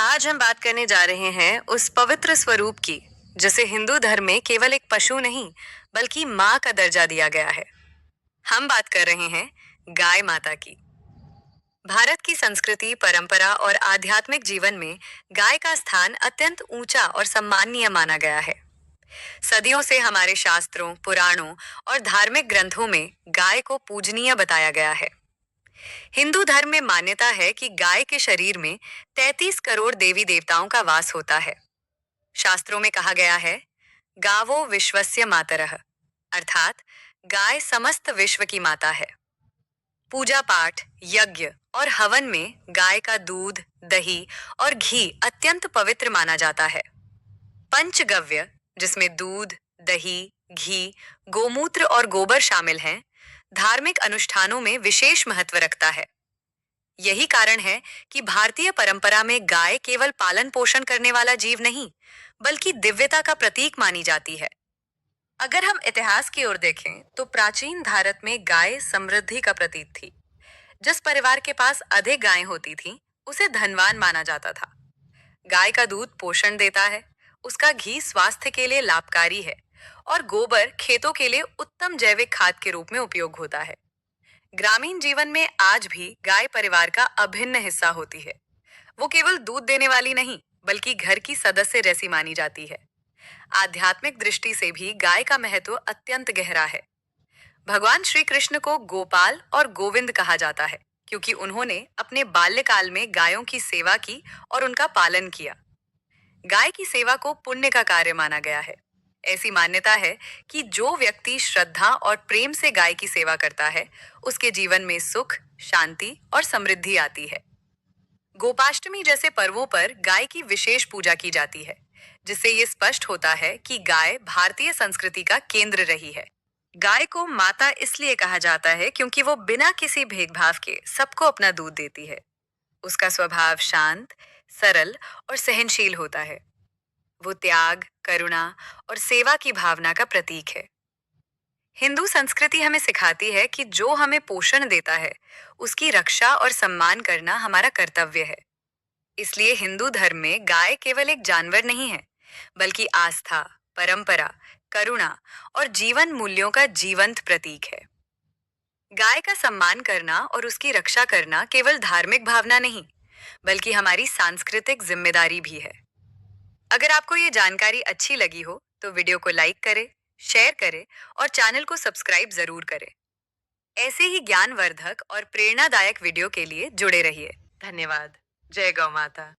आज हम बात करने जा रहे हैं उस पवित्र स्वरूप की जिसे हिंदू धर्म में केवल एक पशु नहीं बल्कि माँ का दर्जा दिया गया है। हम बात कर रहे हैं गाय माता की। भारत की संस्कृति, परंपरा और आध्यात्मिक जीवन में गाय का स्थान अत्यंत ऊंचा और सम्माननीय माना गया है। सदियों से हमारे शास्त्रों, पुराणों और धार्मिक ग्रंथों में गाय को पूजनीय बताया गया है। हिंदू धर्म में मान्यता है कि गाय के शरीर में 33 करोड़ देवी देवताओं का वास होता है। शास्त्रों में कहा गया है, गावो विश्वस्य मातरः, अर्थात गाय समस्त विश्व की माता है। पूजा पाठ, यज्ञ और हवन में गाय का दूध, दही और घी अत्यंत पवित्र माना जाता है। पंचगव्य, जिसमें दूध, दही, घी, गोमूत्र और गोबर शामिल हैं, धार्मिक अनुष्ठानों में विशेष महत्व रखता है। यही कारण है कि भारतीय परंपरा में गाय केवल पालन पोषण करने वाला जीव नहीं, बल्कि दिव्यता का प्रतीक मानी जाती है। अगर हम इतिहास की ओर देखें, तो प्राचीन भारत में गाय समृद्धि का प्रतीक थी। जिस परिवार के पास अधिक गायें होती थीं, उसे धनवान माना जाता था। गाय का दूध पोषण देता है, उसका घी स्वास्थ्य के लिए लाभकारी है और गोबर खेतों के लिए उत्तम जैविक खाद के रूप में उपयोग होता है। ग्रामीण जीवन में आज भी गाय परिवार का अभिन्न हिस्सा होती है। वो केवल दूध देने वाली नहीं, बल्कि घर की सदस्य जैसी मानी जाती है। आध्यात्मिक दृष्टि से भी गाय का महत्व अत्यंत गहरा है। भगवान श्री कृष्ण को गोपाल और गोविंद कहा जाता है, क्योंकि उन्होंने अपने बाल्यकाल में गायों की सेवा की और उनका पालन किया। गाय की सेवा को पुण्य का कार्य माना गया है। ऐसी मान्यता है कि जो व्यक्ति श्रद्धा और प्रेम से गाय की सेवा करता है, उसके जीवन में सुख, शांति और समृद्धि आती है। गोपाष्टमी जैसे पर्वों पर गाय की विशेष पूजा की जाती है, जिससे ये स्पष्ट होता है कि गाय भारतीय संस्कृति का केंद्र रही है। गाय को माता इसलिए कहा जाता है क्योंकि वो बिना किसी भेदभाव के सबको अपना दूध देती है। उसका स्वभाव शांत, सरल और सहनशील होता है। वो त्याग, करुणा और सेवा की भावना का प्रतीक है। हिंदू संस्कृति हमें सिखाती है कि जो हमें पोषण देता है, उसकी रक्षा और सम्मान करना हमारा कर्तव्य है। इसलिए हिंदू धर्म में गाय केवल एक जानवर नहीं है, बल्कि आस्था, परंपरा, करुणा और जीवन मूल्यों का जीवंत प्रतीक है। गाय का सम्मान करना और उसकी रक्षा करना केवल धार्मिक भावना नहीं, बल्कि हमारी सांस्कृतिक जिम्मेदारी भी है। अगर आपको ये जानकारी अच्छी लगी हो, तो वीडियो को लाइक करें, शेयर करें और चैनल को सब्सक्राइब जरूर करें। ऐसे ही ज्ञानवर्धक और प्रेरणादायक वीडियो के लिए जुड़े रहिए। धन्यवाद। जय गौ माता।